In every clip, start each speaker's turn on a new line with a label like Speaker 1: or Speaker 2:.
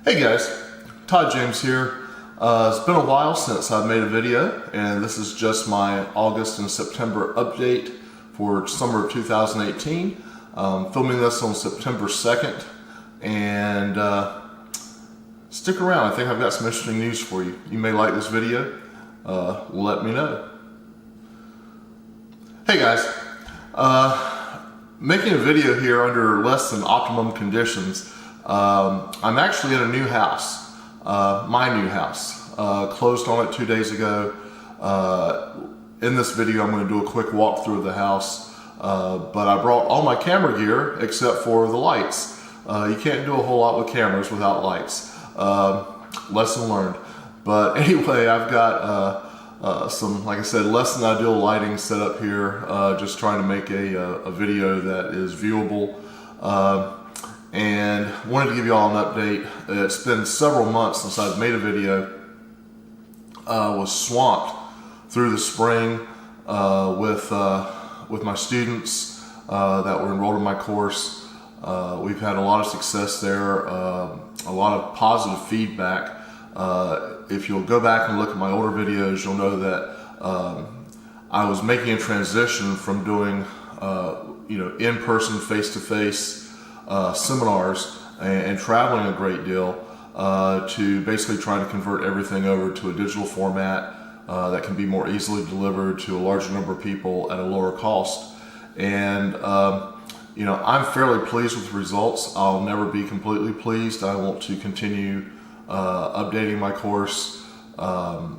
Speaker 1: Hey guys, Todd James here. It's been a while since I've made a video, and this is just my August and September update for summer of 2018. Filming this on September 2nd, and stick around. I think I've got some interesting news for you. You may like this video. Let me know. Hey guys, making a video here under less than optimum conditions. I'm actually in a new house, my new house. Closed on it 2 days ago. In this video I'm going to do a quick walkthrough of the house, but I brought all my camera gear except for the lights. You can't do a whole lot with cameras without lights. Lesson learned. But anyway, I've got some, like I said, less than ideal lighting set up here, just trying to make a video that is viewable. And wanted to give you all an update. It's been several months since I've made a video. Was swamped through the spring with my students that were enrolled in my course. We've had a lot of success there, a lot of positive feedback. If you'll go back and look at my older videos, you'll know that I was making a transition from doing in-person, face-to-face seminars and traveling a great deal to basically trying to convert everything over to a digital format that can be more easily delivered to a larger number of people at a lower cost. And I'm fairly pleased with the results. I'll never be completely pleased. I want to continue updating my course,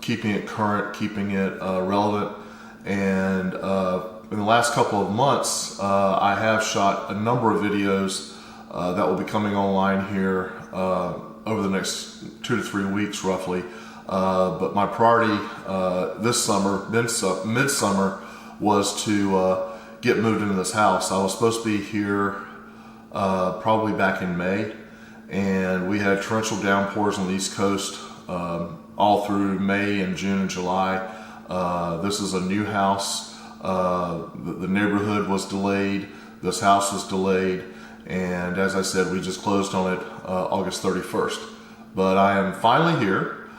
Speaker 1: keeping it current, keeping it relevant. And in the last couple of months, I have shot a number of videos that will be coming online here over the next 2 to 3 weeks roughly. But my priority this summer, midsummer, was to get moved into this house. I was supposed to be here probably back in May, and we had torrential downpours on the East Coast all through May and June and July. This is a new house. The neighborhood was delayed. This house was delayed. And as I said, we just closed on it August 31st. But I am finally here.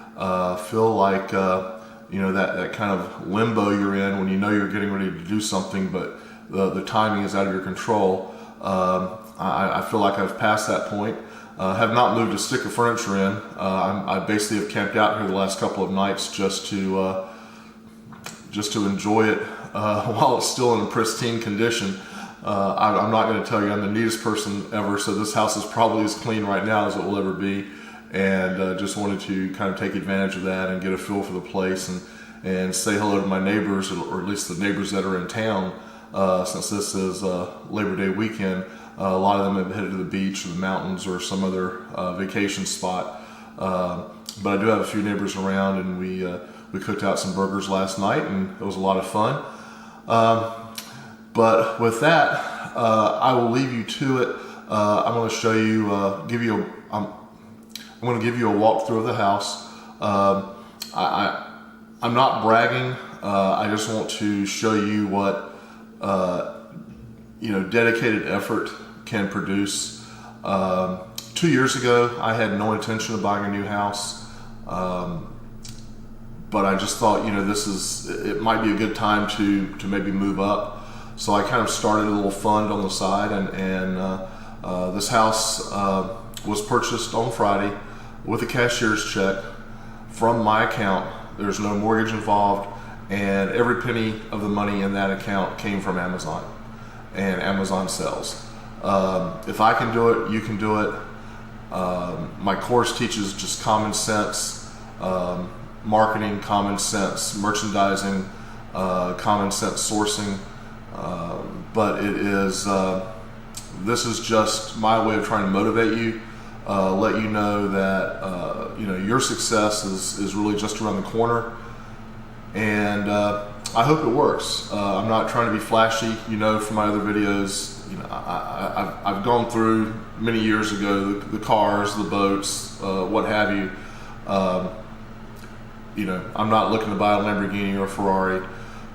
Speaker 1: Feel like, that kind of limbo you're in when you know you're getting ready to do something, but the timing is out of your control. I feel like I've passed that point. Have not moved a stick of furniture in. I basically have camped out here the last couple of nights just to enjoy it while it's still in a pristine condition. I'm not going to tell you I'm the neatest person ever, so this house is probably as clean right now as it will ever be, and just wanted to kind of take advantage of that and get a feel for the place and say hello to my neighbors, or at least the neighbors that are in town, since this is Labor Day weekend. A lot of them have headed to the beach or the mountains or some other vacation spot, but I do have a few neighbors around, and we cooked out some burgers last night, and it was a lot of fun. But with that, I will leave you to it. I'm going to show you, I'm going to give you a walkthrough of the house. I'm not bragging. I just want to show you what dedicated effort can produce. 2 years ago, I had no intention of buying a new house, but I just thought, it might be a good time to maybe move up. So I kind of started a little fund on the side, and this house was purchased on Friday with a cashier's check from my account. There's no mortgage involved, and every penny of the money in that account came from Amazon and Amazon sales. If I can do it, you can do it. My course teaches just common sense, marketing, common sense, merchandising, common sense sourcing. But it is, this is just my way of trying to motivate you, let you know that, your success is really just around the corner. And I hope it works. I'm not trying to be flashy, from my other videos. I've gone through many years ago, the cars, the boats, what have you. I'm not looking to buy a Lamborghini or a Ferrari,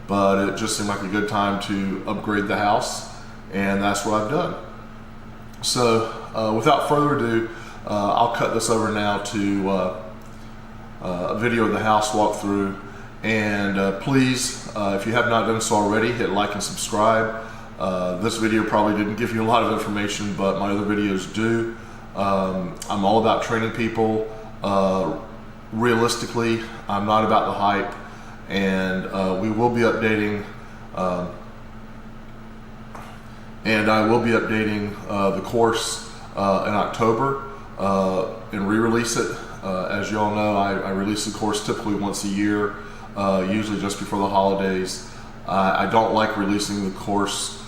Speaker 1: but it just seemed like a good time to upgrade the house, and that's what I've done. So without further ado, I'll cut this over now to a video of the house walkthrough. And please, if you have not done so already, hit like and subscribe. This video probably didn't give you a lot of information, but my other videos do. I'm all about training people. Realistically, I'm not about the hype, and we will be updating and I will be updating the course in October and re-release it. As you all know, I release the course typically once a year, usually just before the holidays. I don't like releasing the course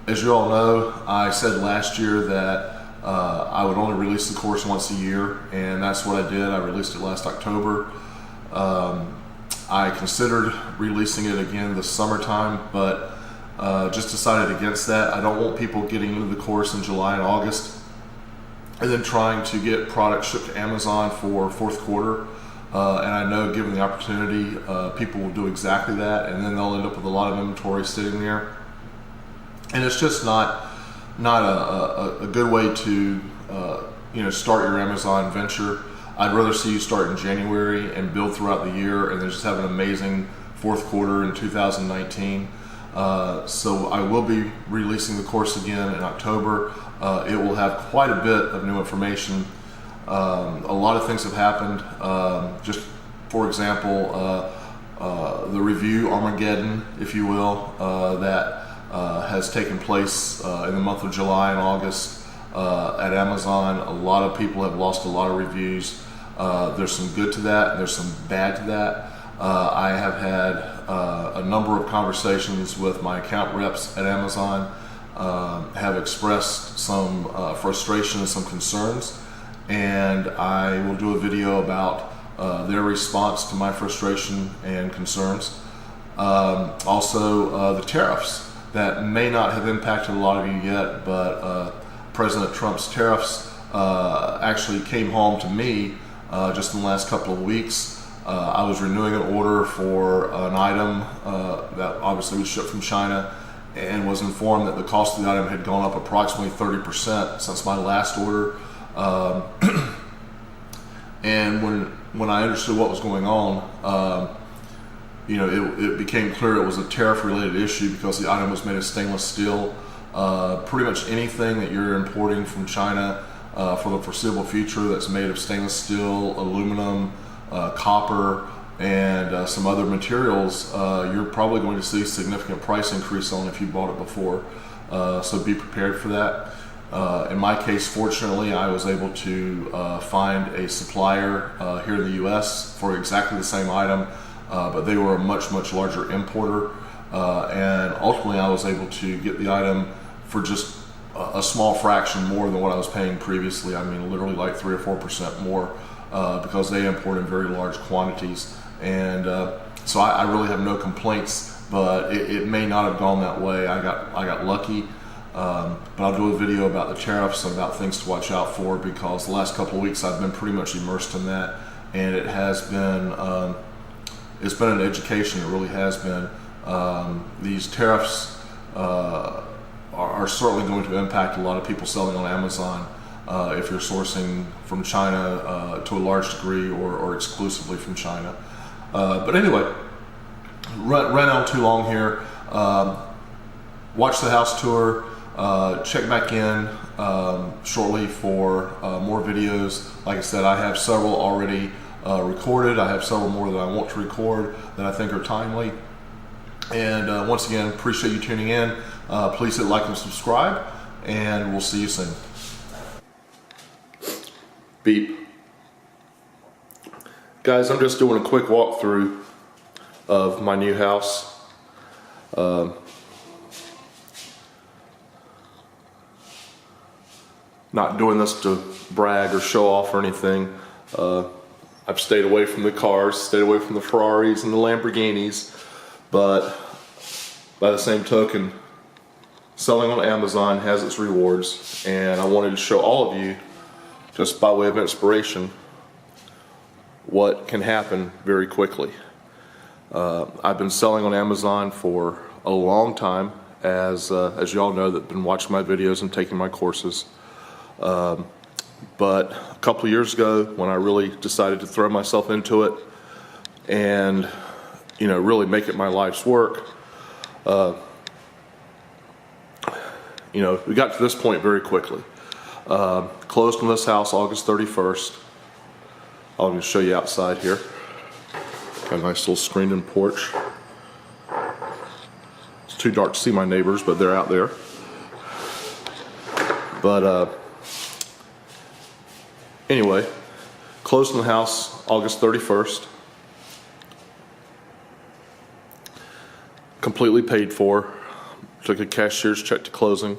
Speaker 1: as you all know. I said last year that I would only release the course once a year, and that's what I did. I released it last October. I considered releasing it again this summertime, but just decided against that. I don't want people getting into the course in July and August and then trying to get products shipped to Amazon for fourth quarter. And I know, given the opportunity, people will do exactly that, and then they'll end up with a lot of inventory sitting there. And it's just not a good way to start your Amazon venture. I'd rather see you start in January and build throughout the year, and then just have an amazing fourth quarter in 2019. So I will be releasing the course again in October. It will have quite a bit of new information. A lot of things have happened. Just for example, the review Armageddon, if you will, that has taken place in the month of July and August at Amazon. A lot of people have lost a lot of reviews. There's some good to that, and there's some bad to that. I have had a number of conversations with my account reps at Amazon, have expressed some frustration and some concerns, and I will do a video about their response to my frustration and concerns. Also, the tariffs that may not have impacted a lot of you yet, but President Trump's tariffs actually came home to me just in the last couple of weeks. I was renewing an order for an item that obviously was shipped from China, and was informed that the cost of the item had gone up approximately 30% since my last order. And when I understood what was going on, it became clear it was a tariff-related issue because the item was made of stainless steel. Pretty much anything that you're importing from China for the foreseeable future that's made of stainless steel, aluminum, copper, and some other materials, you're probably going to see a significant price increase on if you bought it before. So be prepared for that. In my case, fortunately, I was able to find a supplier here in the US for exactly the same item, but they were a much larger importer, and ultimately I was able to get the item for just a small fraction more than what I was paying previously. I mean, literally like 3 or 4% more, because they import in very large quantities. And so I really have no complaints, but it may not have gone that way. I got lucky. But I'll do a video about the tariffs and about things to watch out for, because the last couple of weeks I've been pretty much immersed in that, and it has been it's been an education. It really has been. These tariffs are certainly going to impact a lot of people selling on Amazon if you're sourcing from China to a large degree, or exclusively from China. But anyway, ran on too long here. Watch the house tour. Check back in shortly for more videos. Like I said, I have several already recorded. I have several more that I want to record that I think are timely. And once again, appreciate you tuning in. Please hit like and subscribe, and we'll see you soon. Beep. Guys, I'm just doing a quick walkthrough of my new house. Not doing this to brag or show off or anything. I've stayed away from the cars, stayed away from the Ferraris and the Lamborghinis, but by the same token, selling on Amazon has its rewards, and I wanted to show all of you, just by way of inspiration, what can happen very quickly. I've been selling on Amazon for a long time, as y'all know that have been watching my videos and taking my courses. But a couple of years ago, when I really decided to throw myself into it and, you know, really make it my life's work, you know, we got to this point very quickly. Closed on this house August 31st. I'm going to show you outside here. Got a nice little screened-in porch. It's too dark to see my neighbors, but they're out there. But anyway, closed on the house August 31st. Completely paid for. Took a cashier's check to closing.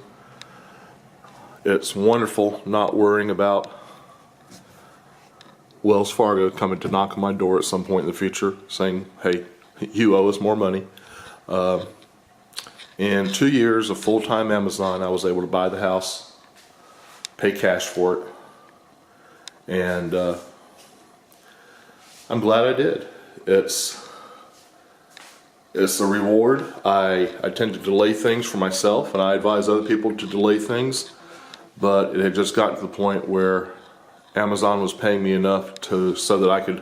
Speaker 1: It's wonderful not worrying about Wells Fargo coming to knock on my door at some point in the future saying, hey, you owe us more money. In 2 years of full-time Amazon, I was able to buy the house, pay cash for it, and I'm glad I did. It's a reward. I tend to delay things for myself, and I advise other people to delay things, but it had just gotten to the point where Amazon was paying me enough so that I could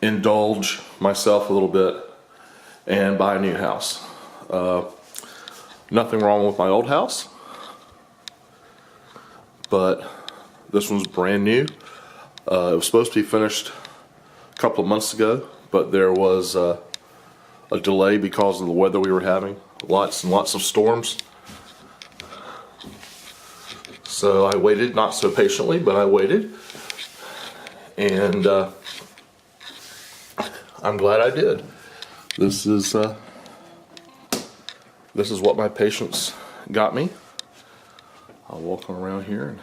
Speaker 1: indulge myself a little bit and buy a new house. Nothing wrong with my old house, but this one's brand new. It was supposed to be finished a couple of months ago, but there was a delay because of the weather we were having. Lots and lots of storms. So I waited, not so patiently, but I waited. And I'm glad I did. This is what my patience got me. I'll walk on around here. And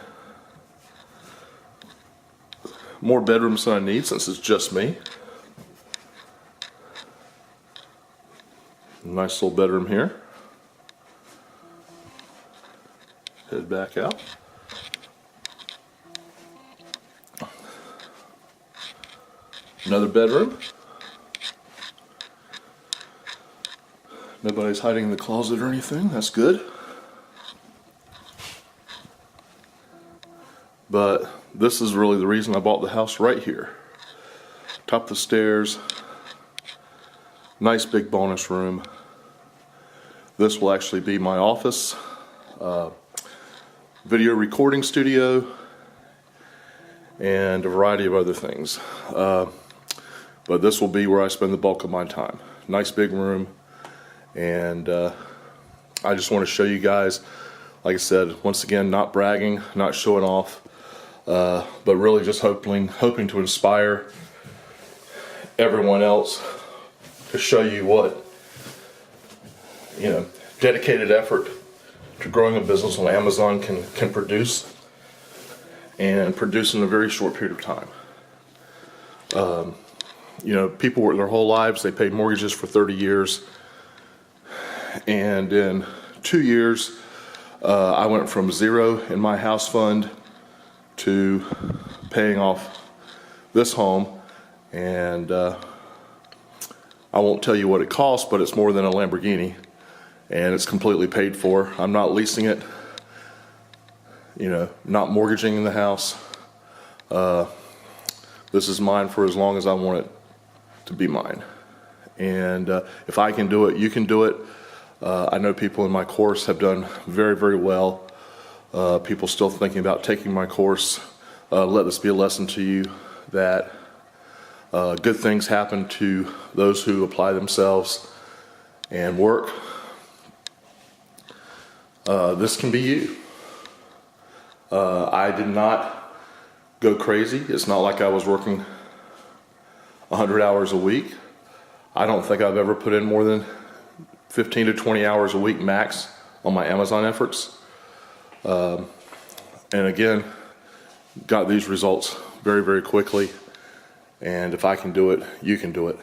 Speaker 1: more bedrooms than I need since it's just me. Nice little bedroom here. Head back out. Another bedroom. Nobody's hiding in the closet or anything. That's good. But this is really the reason I bought the house right here. Top of the stairs. Nice big bonus room. This will actually be my office, video recording studio, and a variety of other things. But this will be where I spend the bulk of my time. Nice big room, and I just want to show you guys, like I said, once again, not bragging, not showing off, but really just hoping to inspire everyone else to show you what, you know, dedicated effort to growing a business on Amazon can produce, and produce in a very short period of time. You know, people work their whole lives, they paid mortgages for 30 years, and in 2 years, I went from zero in my house fund to paying off this home, and I won't tell you what it costs, but it's more than a Lamborghini, and it's completely paid for. I'm not leasing it, you know, not mortgaging the house. This is mine for as long as I want it to be mine. And if I can do it, you can do it. I know people in my course have done very, very well. People still thinking about taking my course. Let this be a lesson to you that good things happen to those who apply themselves and work. This can be you. I did not go crazy. It's not like I was working 100 hours a week. I don't think I've ever put in more than 15 to 20 hours a week max on my Amazon efforts. And again, got these results very, very quickly. And if I can do it, you can do it.